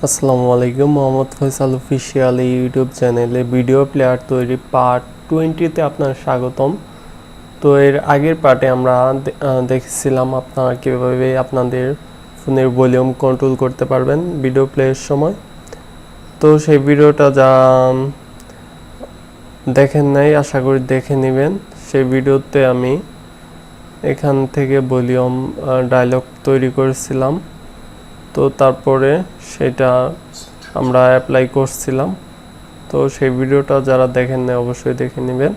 আসসালামু আলাইকুম। মোহাম্মদ ফয়সাল অফিসিয়াল এই ইউটিউব চ্যানেলে ভিডিও প্লেয়ার তৈরি পার্ট 20-তে আপনার স্বাগতম। তো এর আগের পার্টে আমরা দেখেছিলাম আপনারা কীভাবে আপনাদের ফোনের ভলিউম কন্ট্রোল করতে পারবেন ভিডিও প্লের সময়। তো সেই ভিডিওটা যা দেখেন নাই আশা করি দেখে নেবেন। সেই ভিডিওতে আমি এখান থেকে ভলিউম ডায়লগ তৈরি করেছিলাম। তো তারপরে সেটা আমরা অ্যাপ্লাই করছিলাম। তো সেই ভিডিওটা যারা দেখেন না অবশ্যই দেখে নেবেন,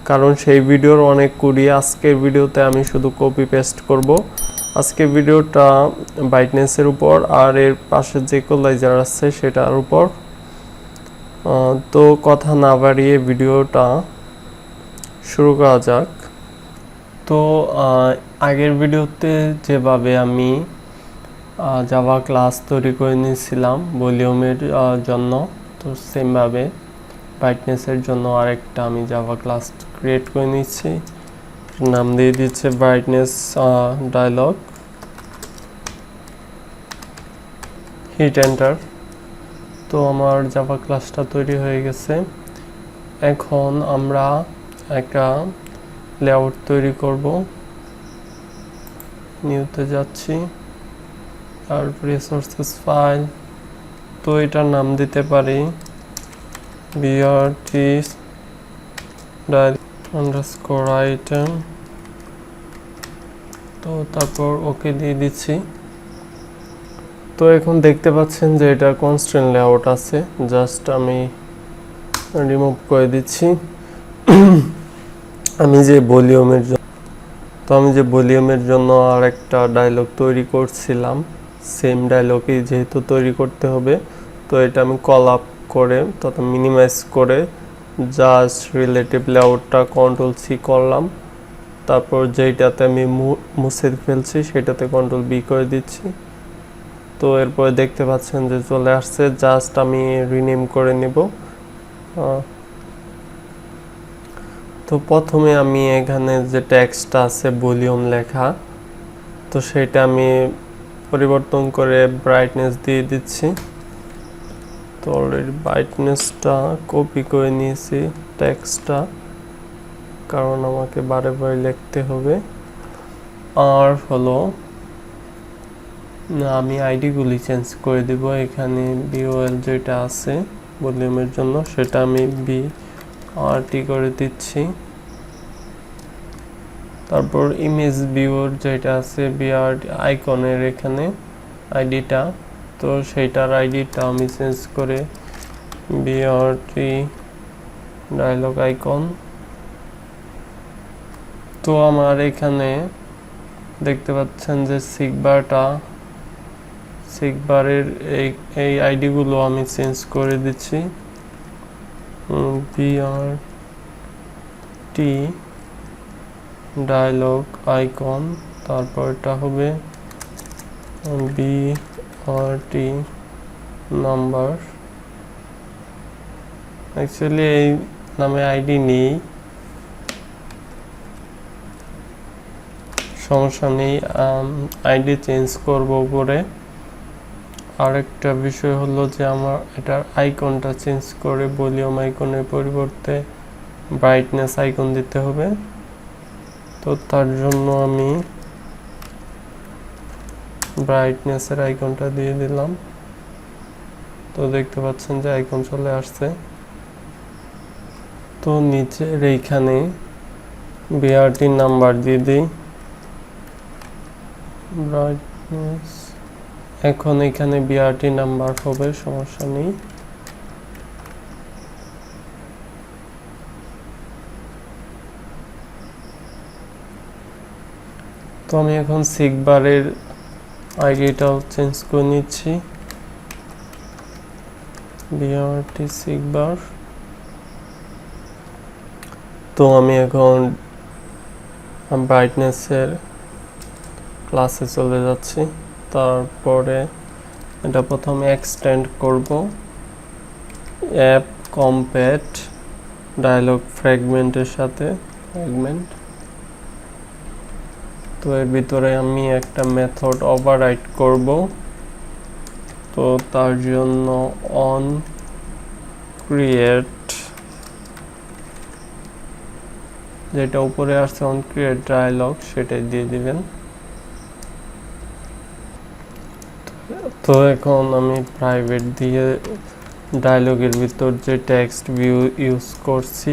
কারণ সেই ভিডিওর অনেক কুড়ি আজকের ভিডিওতে আমি শুধু কপি পেস্ট করব। আজকের ভিডিওটা ব্রাইটনেসের উপর আর এর পাশে যে ইকুয়ালাইজার আছে সেটার উপর। তো কথা না বাড়িয়ে ভিডিওটা শুরু করা যাক। তো আগের ভিডিওতে যেভাবে আমি জাভা ক্লাস তৈরি করে নিয়েছিলাম ভলিউমের জন্য, তো সেমভাবে ব্রাইটনেসের জন্য আরেকটা আমি জাভা ক্লাস ক্রিয়েট করে নিচ্ছি। নাম দিয়ে দিচ্ছে ব্রাইটনেস ডায়লগ, হিট এন্টার। তো আমার জাভা ক্লাসটা তৈরি হয়ে গেছে। এখন আমরা একটা লেআউট তৈরি করব। নিউতে যাচ্ছি, তারপর রিসোর্সেস ফাইল। তো এটার নাম দিতে পারি brt underscore item। তো তারপর ওকে দিয়ে দিচ্ছি। তো এখন দেখতে পাচ্ছেন যে এটা কনস্ট্যান্ট লেআউট আছে, জাস্ট আমি রিমুভ করে দিচ্ছি। আমি যে ভলিউমের জন্য আর একটা ডায়লগ তৈরি করছিলাম, সেম ডায়লগই যেহেতু তৈরি করতে হবে, তো এটা আমি কল আপ করে তথা মিনিমাইজ করে জাস্ট রিলেটিভ লেআউটটা Ctrl+C করলাম। তারপর যেইটাতে আমি মুছে ফেলছি সেটাতে Ctrl+V করে দিচ্ছি। তো এরপরে দেখতে পাচ্ছেন যে চলে আসছে, জাস্ট আমি রিনেম করে নেব। তো প্রথমে আমি এখানে যে টেক্সটটা আছে ভলিউম লেখা, তো সেটা আমি পরিবর্তন করে ব্রাইটনেস দিয়ে দিচ্ছি। তো অলরেডি ব্রাইটনেসটা কপি করে নিয়েছি টেক্সটটা, কারণ আমাকে বারে বারে লিখতে হবে। আর হলো আমি আইডিগুলি চেঞ্জ করে দেব। এখানে BOL যেটা আছে ভলিউমের জন্য সেটা আমি BRT করে দিচ্ছি। তারপর ইমেজ ভিউর যেটা আছে BRT আইকনের এখানে আইডিটা, তো সেইটার আইডিটা আমি চেঞ্জ করে BRT ডায়লগ আইকন। তো আমার এখানে দেখতে পাচ্ছেন যে সিগবারের এই আইডিগুলো আমি চেঞ্জ করে দিচ্ছি। BRT ডায়লগ আইকন, তারপর এটা হবে BRT নাম্বার। অ্যাকচুয়ালি এই নামে আইডি নেই, সমস্যা নেই, আইডি চেঞ্জ করব পরে। আরেকটা বিষয় হলো যে আমার এটার আইকনটা চেঞ্জ করে ভলিউম আইকনের পরিবর্তে ব্রাইটনেস আইকন দিতে হবে। তো তার জন্য আমি ব্রাইটনেসের আইকনটা দিয়ে দিলাম। তো দেখতে পাচ্ছেন যে আইকন চলে আসছে। তো নিচের এইখানে BRT নাম্বার দিয়ে দিই, ব্রাইটনেস। এখন এখানে BRT নাম্বার হবে, সমস্যা নেই। তো আমি এখন সিগবারের আইডিটাও চেঞ্জ করে নিচ্ছি, BRT সিগবার। তো আমি এখন ব্রাইটনেসের ক্লাসে চলে যাচ্ছি। তারপরে এটা প্রথমে এক্সটেন্ড করব অ্যাপ কম্প্যাট ডায়লগ ফ্র্যাগমেন্টের সাথে ফ্র্যাগমেন্ট। তো এর ভিতরে আমি একটা মেথড ওভাররাইড করব। তো তো তার জন্য অন ক্রিয়েট, যেটা উপরে আসছে অন ক্রিয়েট ডায়ালগ, সেটাই দিয়ে দিবেন। তো এখন আমি প্রাইভেট দিয়ে ডায়ালগের ভিতর যে টেক্সট ভিউ ইউজ করছি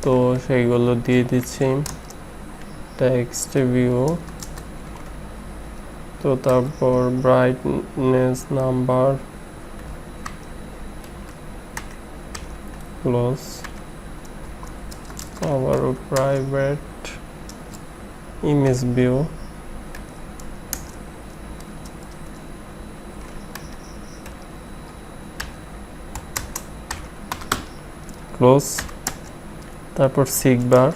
তো সেইগুলো দিয়ে দিচ্ছি। টেক্সট ভিউ, তো তারপর ব্রাইটনেস নাম্বার, ক্লোজ, আবার প্রাইভেট ইমেজ ভিউ, ক্লোজ, তারপর সিগবার,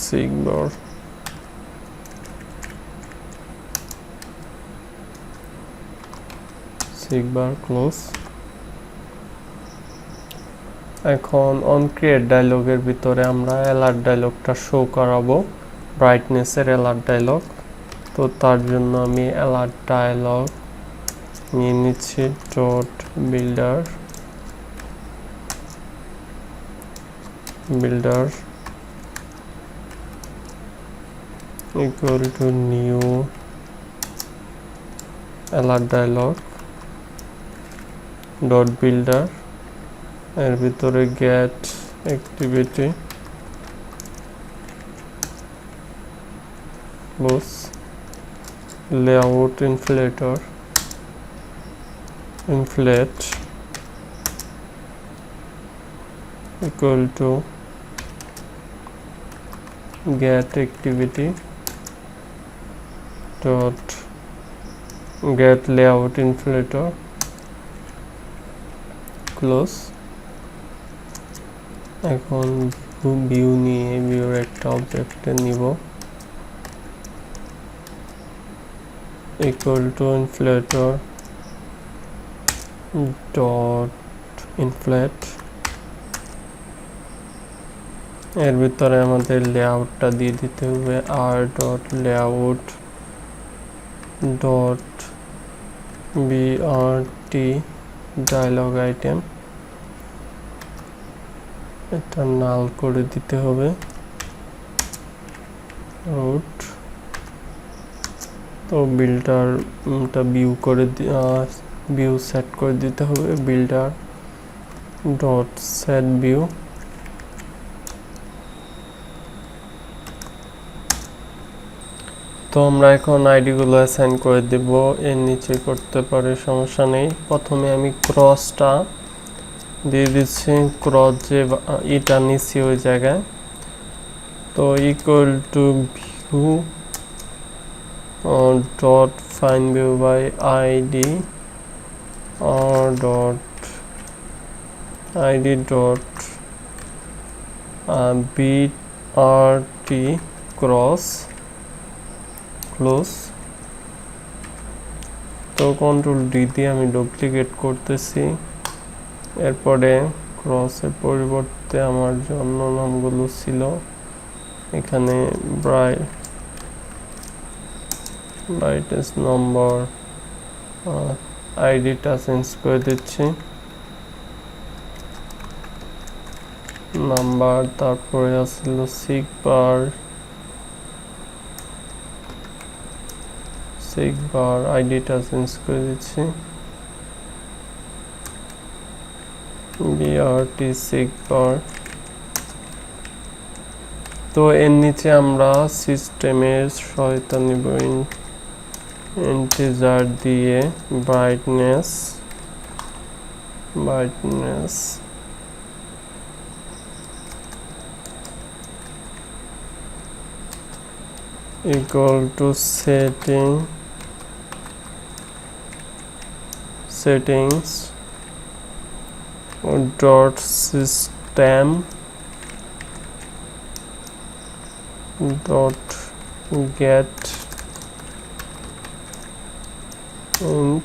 সিগবার, সিগবার, ক্লোজ। এখন অন ক্রিয়েট ডায়লগের ভিতরে আমরা অ্যালার্ট ডায়লগটা শো করাবো, ব্রাইটনেসের অ্যালার্ট ডায়লগ। তো তার জন্য আমি অ্যালার্ট ডায়লগ নিয়ে নিচ্ছি, dot builder, builder equal to new alert dialog dot builder, এর ভিতরে get activity, close, layout inflater, inflate equal to get activity dot get layout inflator, close। এখন ভিউ নিয়ে ভিউর একটা অবজেক্ট নিব, equal to inflator dot inflate, এর ভিতরে আমাদের লেআউটটা দিয়ে দিতে হবে, আর ডট লেআউট ডট বিআরটি ডায়লগ আইটেম, এটা নাল করে দিতে হবে, রুট। তো বিল্ডারটা ভিউ করে ভিউ সেট করে দিতে হবে, বিল্ডার ডট সেট ভিউ। তো আমরা এখন আইডিগুলো অ্যাসাইন করে দেব, এর নিচে করতে পারে, সমস্যা নেই। প্রথমে আমি ক্রসটা দিয়ে দিচ্ছি, ক্রস যে এটা নিচ্ছি ওই জায়গায়, তো equal to view dot find view by id or id dot brt cross, close। তো কন্ট্রোল ডি দিয়ে আমি ডুপ্লিকেট করতেছি, এরপরে ক্রসের পরিবর্তে আমার জন্য নামগুলো ছিল এখানে ব্রাইটনেস নম্বর, আইডিটা চেঞ্জ করে দিচ্ছি, নাম্বার, তারপরে আসছিল সিগবার আইডিটা চেঞ্জ করে দিচ্ছি, বিআরটি সিগবার। তো এর নিচে আমরা সিস্টেমের সহায়তা নিব, ইন্টিজার দিয়ে brightness equal to settings dot system dot get and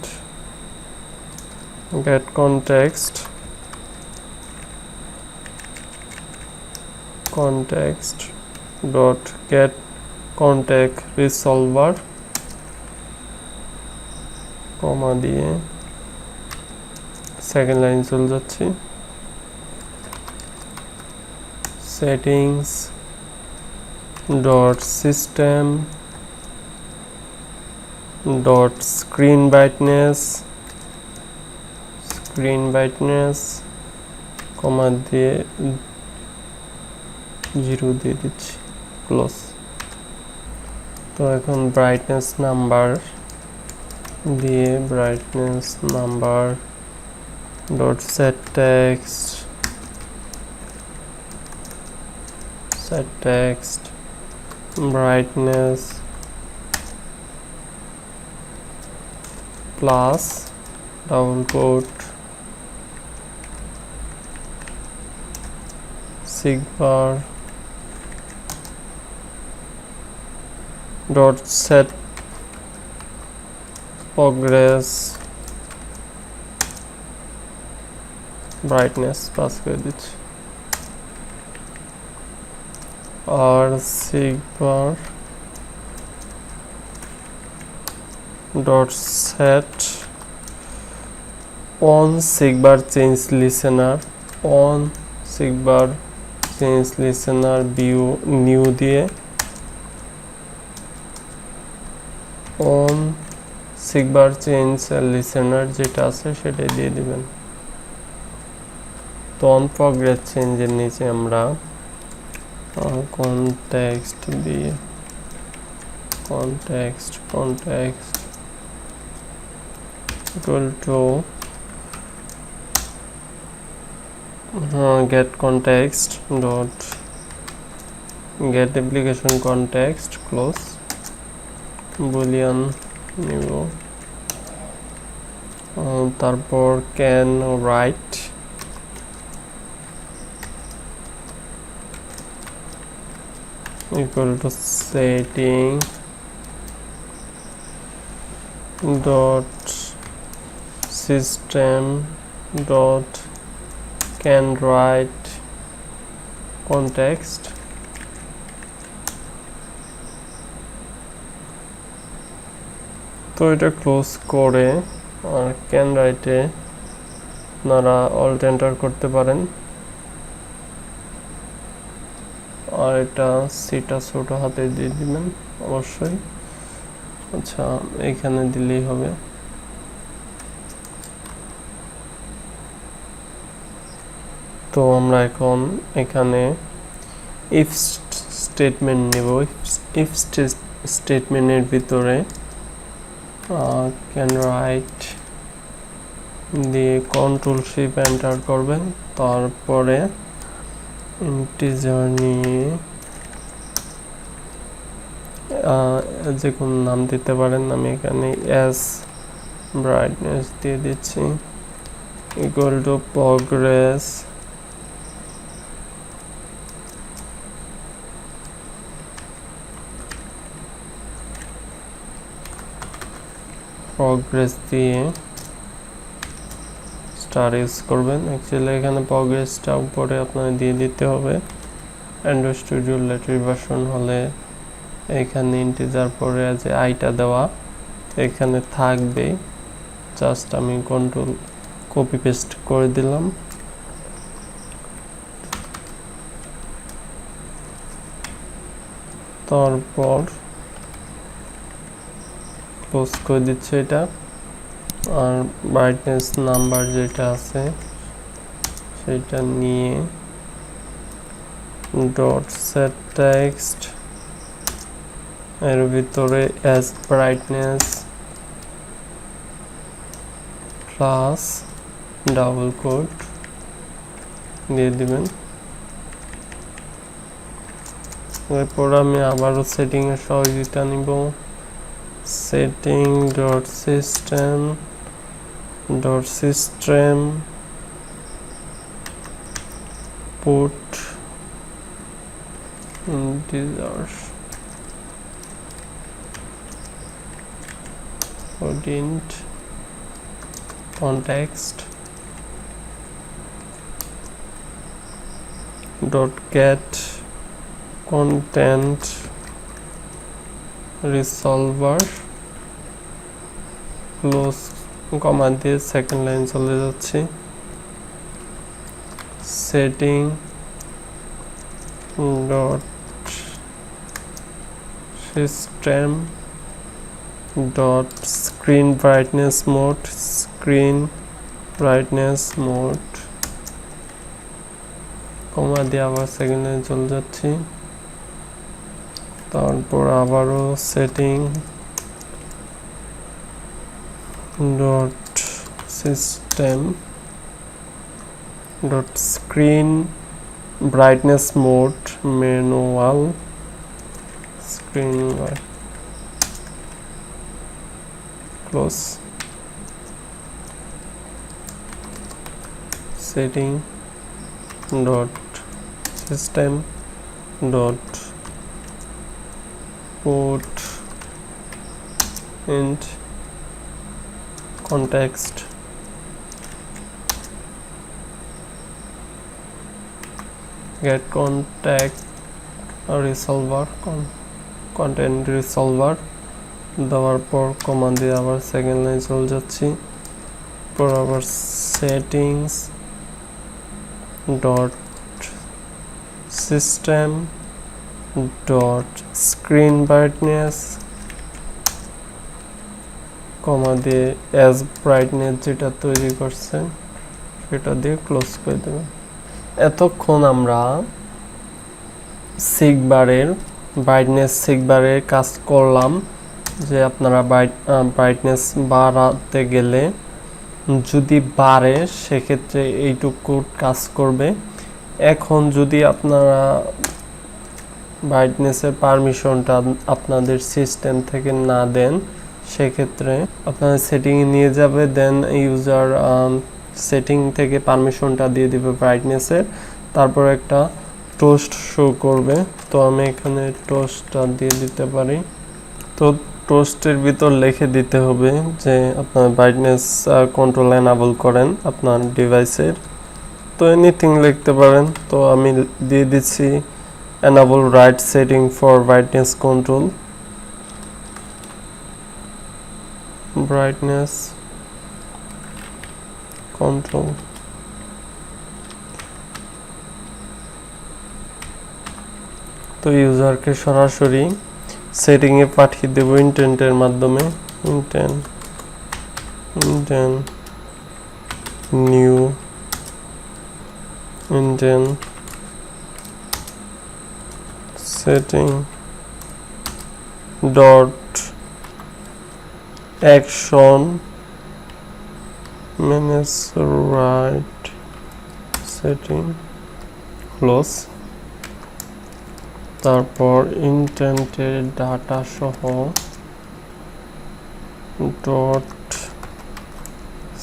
get context dot get contact resolver comma দিয়ে সেকেন্ড লাইন চলে যাচ্ছি settings dot system dot screen brightness comma দিয়ে 0 দিয়ে দিচ্ছি ক্লোজ তো এখন ব্রাইটনেস নাম্বার দিয়ে brightness number dot set text brightness plus double quote sigbar dot set progress brightness pass করে দিচ্ছি আর sigbar dot set on sigbar change listener view new দিয়ে on sigbar change listener যেটা আছে সেটাই দিয়ে দিবেন তো on progress change এর নিচে আমরা context দিয়ে context equal to get context dot get application context close boolean নিব তারপর can write equal to setting dot system dot can write context তো এটা ক্লোজ করে আর ক্যান রাইটে আপনারা অল্ট এন্টার করতে পারেন আর এটা সিটা ছোট হাতে দিয়ে দিবেন অবশ্যই আচ্ছা এখানে দিলেই হবে তো আমরা এখন এখানে ইফ স্টেটমেন্ট নেব ইফ স্টেটমেন্টের ভিতরে ক্যান রাইট দিয়ে কন্ট্রোল শিফট এন্টার করবেন তারপরে ইন্টিজার নিয়ে যে কোন নাম দিতে পারেন আমি এখানে এস ব্রাইটনেস দিয়ে দিচ্ছি ইকুয়াল টু progress দিয়ে স্টার ইউজ করবেন অ্যাকচুয়ালি এখানে প্রগ্রেসটা উপরে আপনাদের দিয়ে দিতে হবে অ্যান্ড্রয়েড স্টুডিও লেটেস্ট ভার্সন হলে এখানে ইন্টিজার পরে যে আইটা দেওয়া এখানে থাকবে জাস্ট আমি কন্ট্রোল কপি পেস্ট করে দিলাম তারপর ক্লোজ করে দিচ্ছি এটা আর ব্রাইটনেস নাম্বার যেটা আছে সেটা নিয়ে ডট সেট টেক্সট এর ভিতরে as brightness plus double quote দিয়ে দিবেন এরপর আমি আবারও সেটিং এর সহযোগিতা নিব setting dot system put integers int context dot get content resolver close comma দিয়ে সেকেন্ড লাইন চলে যাচ্ছি। Setting dot system dot screen brightness mode comma দিয়ে আবার সেকেন্ড লাইন চলে যাচ্ছি। তারপর আবারও setting dot system dot screen brightness mode manual screen close setting dot system dot put int context get content resolver দেওয়ার পর কমান্ড দিয়ে আবার সেকেন্ড লাইন চলে যাচ্ছি। পর আবার settings dot system dot screen brightness comma দিয়ে অ্যাজ ব্রাইটনেস যেটা তৈরি করছেন সেটা দিয়ে ক্লোজ করে দেবেন। এতক্ষণ আমরা সিগবারের ব্রাইটনেস সিগবারের কাজ করলাম, যে আপনারা ব্রাইটনেস বাড়াতে গেলে যদি বাড়ে সেক্ষেত্রে এইটুকু কাজ করবে। এখন যদি আপনারা ব্রাইটনেসের পারমিশনটা আপনাদের সিস্টেম থেকে না দেন সেক্ষেত্রে আপনাদের সেটিংয়ে নিয়ে যাবে, দেন ইউজার সেটিং থেকে পারমিশনটা দিয়ে দিবে ব্রাইটনেসের, তারপর একটা টোস্ট শো করবে। তো আমি এখানে টোস্টটা দিয়ে দিতে পারি। তো টোস্টের ভিতর লিখে দিতে হবে যে আপনার ব্রাইটনেস কন্ট্রোল এনাবল করেন আপনার ডিভাইসের, তো এনিথিং লিখতে পারেন। তো আমি দিয়ে দিচ্ছি enable right setting for brightness control তো ইউজারকে সরাসরি সেটিং এ পাঠিয়ে দেব ইন্টেন্টের মাধ্যমে। New setting dot action manage right setting close তারপর ইন্টেন্টের ডাটা সহ dot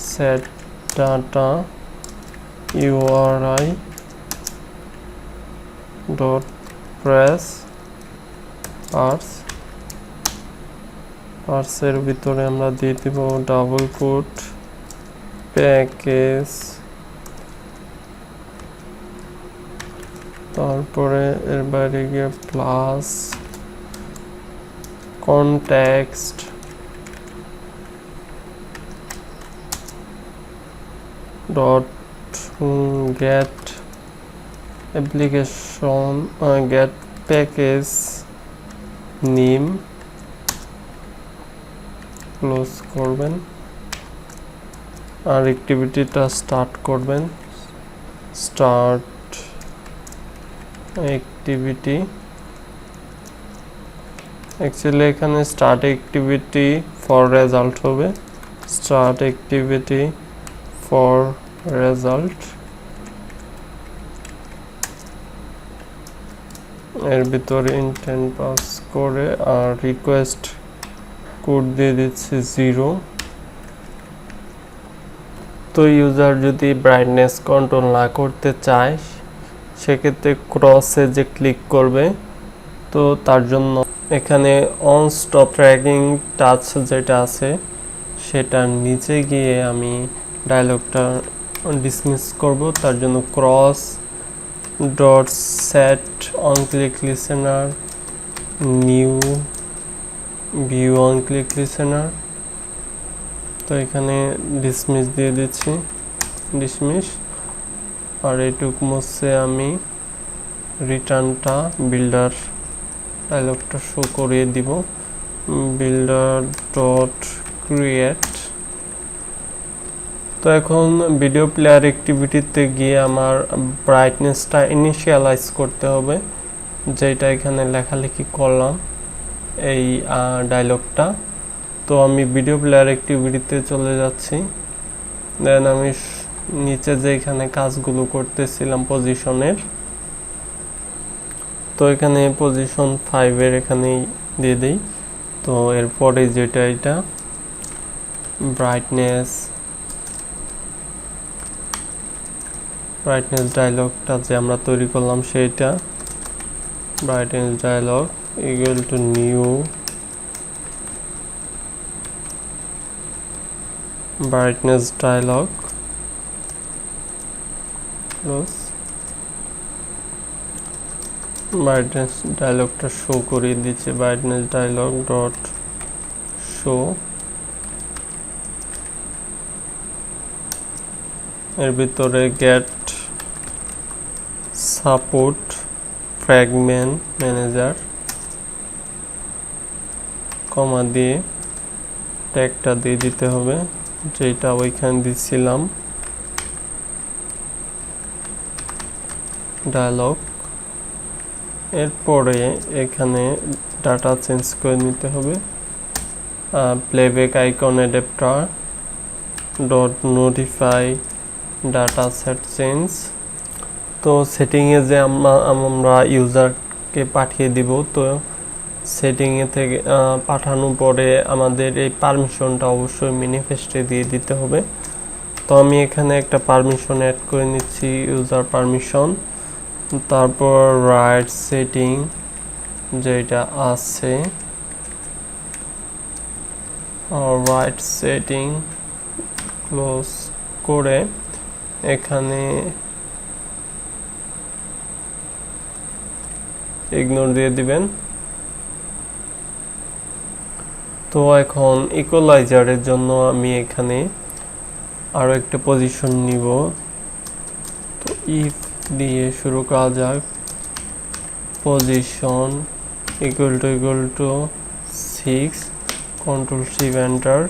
set data URI dot press পার্সের ভিতরে আমরা দিয়ে দিব ডাবল কোট প্যাকেজ, তারপরে এর বাইরে গিয়ে plus context dot get application get package name close করবেন আর অ্যাক্টিভিটিটা স্টার্ট করবেন। স্টার্ট অ্যাক্টিভিটি, অ্যাকচুয়ালি এখানে স্টার্ট অ্যাক্টিভিটি ফর রেজাল্ট হবে। স্টার্ট অ্যাক্টিভিটি ফর রেজাল্ট, এর ভিতরে ইন্টেন্ট পাস করে আর রিকোয়েস্ট কোড দিয়ে দিচ্ছি 0। তো ইউজার যদি ব্রাইটনেস কন্ট্রোল না করতে চায় সেক্ষেত্রে ক্রসে যে ক্লিক করবে, তো তার জন্য এখানে অন স্টপ ট্র্যাকিং টাচ যেটা আছে সেটার নিচে গিয়ে আমি ডায়লগটা ডিসমিস করব। তার জন্য cross dot set on click listener, new view on click listener। তো এখানে ডিসমিস দিয়ে দিচ্ছি, ডিসমিস। আর এইটুক মুছে আমি রিটার্নটা বিল্ডার ডায়লগটা শো করিয়ে দিব, বিল্ডার ডট ক্রিয়েট। তো এখন ভিডিও প্লেয়ার অ্যাক্টিভিটিতে গিয়ে আমার ব্রাইটনেসটা ইনিশিয়ালাইজ করতে হবে, যেটা এখানে লেখালেখি করলাম এই ডায়লগটা। তো আমি ভিডিও প্লেয়ার অ্যাক্টিভিটিতে চলে যাচ্ছি। দেন আমি নিচে যে এখানে কাজগুলো করতেছিলাম পজিশনের, তো এখানে পজিশন 5 এখানেই দিয়ে দিই। তো এরপরে যেটা এটা ব্রাইটনেস ডায়লগটা যে আমরা তৈরি করলাম সেইটা, brightness dialog equal to new brightness dialog close. Brightness ডায়লগটা শো করিয়ে দিচ্ছে, ব্রাইটনেস ডায়লগ ডট শো। এর ভিতরে get support fragment manager comma দিয়ে ট্যাগটা দিয়ে দিতে হবে, যেটা ওইখানে দিছিলাম ডায়লগ। এরপরে এখানে ডাটা চেঞ্জ করে নিতে হবে, playback icon adapter dot notify data set change. তো সেটিংয়ে যে আমরা ইউজারকে পাঠিয়ে দিব, তো সেটিংয়ে থেকে পাঠানোর পরে আমাদের এই পারমিশনটা অবশ্যই ম্যানিফেস্টে দিয়ে দিতে হবে। তো আমি এখানে একটা পারমিশন অ্যাড করে নিচ্ছি, ইউজার পারমিশন। তারপর রাইট সেটিং যেটা আছে, রাইট সেটিং ক্লোজ করে এখানে ইগনোর দিয়ে দিবেন। তো এখন ইকুয়ালাইজারের জন্য আমি এখানে আরো একটা পজিশন নিব। তো ইফ দিয়ে শুরু করা যাক, position equal to 6, control shift enter.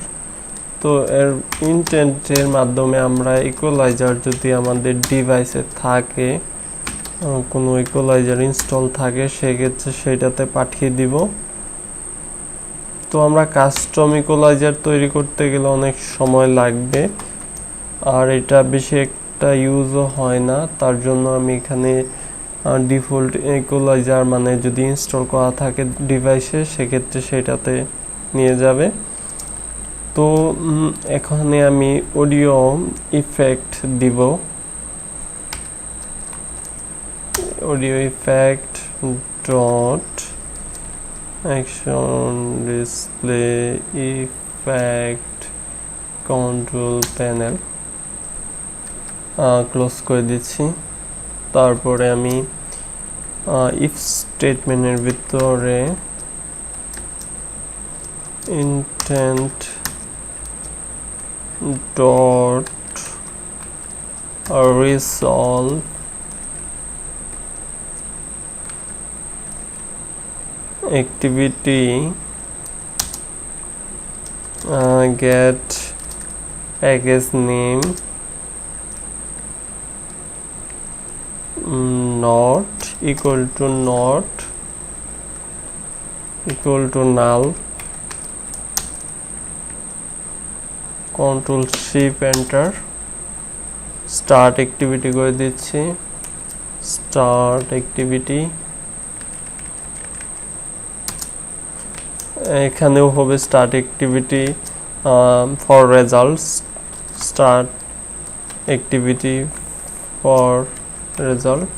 তো এর ইন্টেন্টের মাধ্যমে আমরা ইকুয়ালাইজার যদি আমাদের ডিভাইসে থাকে, কোনো ইকুয়ালাইজার ইনস্টল থাকে, সেক্ষেত্রে সেটাতে পাঠিয়ে দিব। তো আমরা কাস্টম ইকুয়ালাইজার তৈরি করতে গেলে অনেক সময় লাগবে, আর এটা বেশি একটা ইউজও হয় না। তার জন্য আমি এখানে ডিফল্ট ইকুয়ালাইজার মানে যদি ইনস্টল করা থাকে ডিভাইসে, সেক্ষেত্রে সেটাতে নিয়ে যাবে। তো এখানে আমি অডিও ইফেক্ট দিব, audio effect dot action display effect control panel close করে দিচ্ছি। তারপরে আমি ইফ স্টেটমেন্টের ভিতরে intent dot resolve activity get package name not equal to null, control shift enter, start activity করে দিচ্ছি, start activity। এখানেও হবে start activity for results, start activity for result,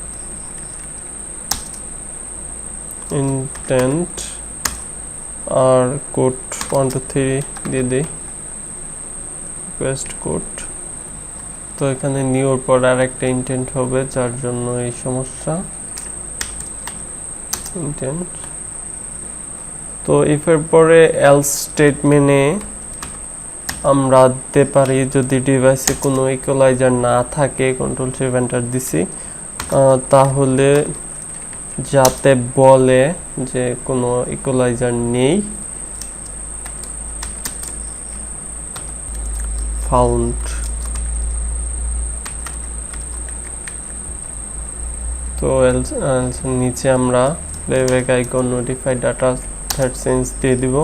intent আর কোড 1 2 3 দিয়ে দিই, রিকোয়েস্ট কোড তো এখানে নিউর পর আরেকটা ইন্টেন্ট হবে, যার জন্য এই সমস্যা। ইন্টেন্ট তো ইফের পরে এলস স্টেটমেন্টে আমরা দিতে পারি যদি ডিভাইসে কোনো ইকুয়ালাইজার না থাকে, কন্ট্রোল শিফট এন্টার দিছি, তাহলে যাতে বলে যে কোনো ইকুয়ালাইজার নেই, ফাউন্ড। তো এলস নিচে আমরা playback icon notify data set change দিয়ে দিব।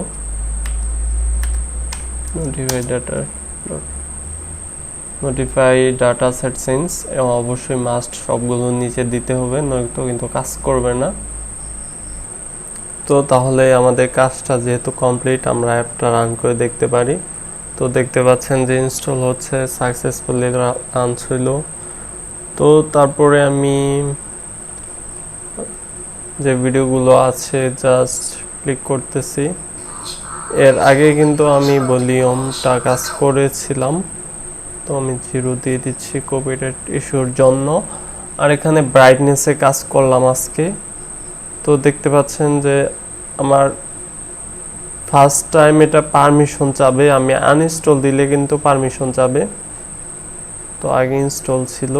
নোটিফাই ডাটা সেট চেঞ্জ অবশ্যই মাস্ট সবগুলো নিচে দিতে হবে, নয়তো কিন্তু কাজ করবে না। তো তাহলে আমাদের কাজটা যেহেতু কমপ্লিট, আমরা অ্যাপটা রান করে দেখতে পারি। তো দেখতে পাচ্ছেন যে ইনস্টল হচ্ছে, সাকসেসফুলি রান ছিল। তো তারপরে আমি যে ভিডিওগুলো আছে জাস্ট ক্লিক করতেছি। এর আগে কিন্তু আমি ভলিউমটা কাজ করেছিলাম, তো আমি 0 দিয়ে দিচ্ছি কপিরাইট ইস্যুর জন্য। আর এখানে ব্রাইটনেসে কাজ করলাম আজকে। তো দেখতে পাচ্ছেন যে আমার ফার্স্ট টাইম এটা পারমিশন চাবে, আমি আনইনস্টল দিলে কিন্তু পারমিশন চাবে। তো আগে ইনস্টল ছিল,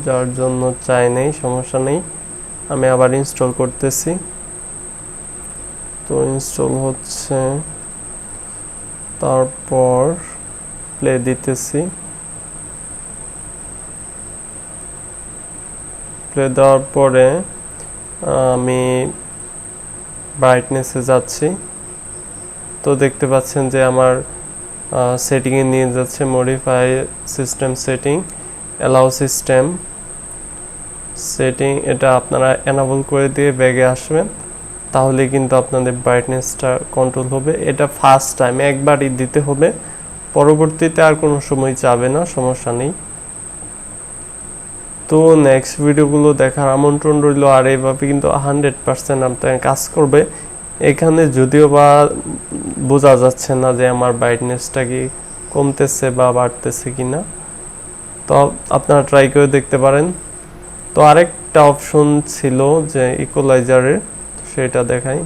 যার জন্য চাই নেই, সমস্যা নেই। আমি আবার ইনস্টল করতেছি। তো ইনস্টল হচ্ছে, তারপর প্লে দিতেছি। প্লে দেওয়ার পরে আমি ব্রাইটনেসে যাচ্ছি। তো দেখতে পাচ্ছেন যে আমার সেটিংয়ে নিয়ে যাচ্ছে, modify system setting, allow system setting. এটা আপনারা এনাবল করে দিয়ে ব্যাগে আসবেন, তাহলে কিন্তু আপনাদের ব্রাইটনেসটা কন্ট্রোল হবে। এটা ফার্স্ট টাইম একবারই দিতে হবে, পরবর্তীতে আর কোনো সময় যাবে না, সমস্যা নেই। তো নেক্সট ভিডিওগুলো দেখার আমন্ত্রণ রইল। আর এইভাবে কিন্তু 100% আপনার কাজ করবে। এখানে যদিও বা বোঝা যাচ্ছে না যে আমার ব্রাইটনেসটা কি কমতেছে বা বাড়তেছে কিনা, তো আপনারা ট্রাই করে দেখতে পারেন। তো আরেকটা অপশন ছিল যে ইকুয়ালাইজারের, সেটা দেখাই।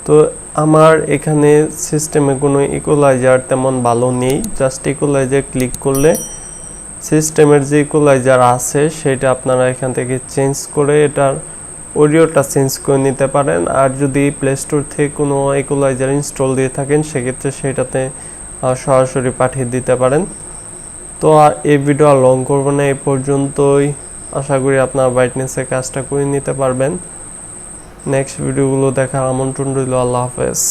তো আমার এখানে সিস্টেমে কোনো ইকুয়ালাইজার তেমন ভালো নেই। জাস্ট ইকুয়ালাইজার ক্লিক করলে সিস্টেমের যে ইকুয়ালাইজার আছে সেটা আপনারা এখান থেকে চেঞ্জ করে এটার অডিওটা চেঞ্জ করে নিতে পারেন। আর যদি প্লে স্টোর থেকে কোনো ইকুয়ালাইজার ইনস্টল দিয়ে থাকেন, সেক্ষেত্রে সেটাতে সরাসরি পাঠিয়ে দিতে পারেন। তো আর এই ভিডিও আর লং করবো না, এই পর্যন্তই। আশা করি আপনার ব্রাইটনেসের কাজটা করে নিতে পারবেন। নেক্সট ভিডিওগুলো দেখার আমন্ত্রণ রইল। আল্লাহ হাফেজ।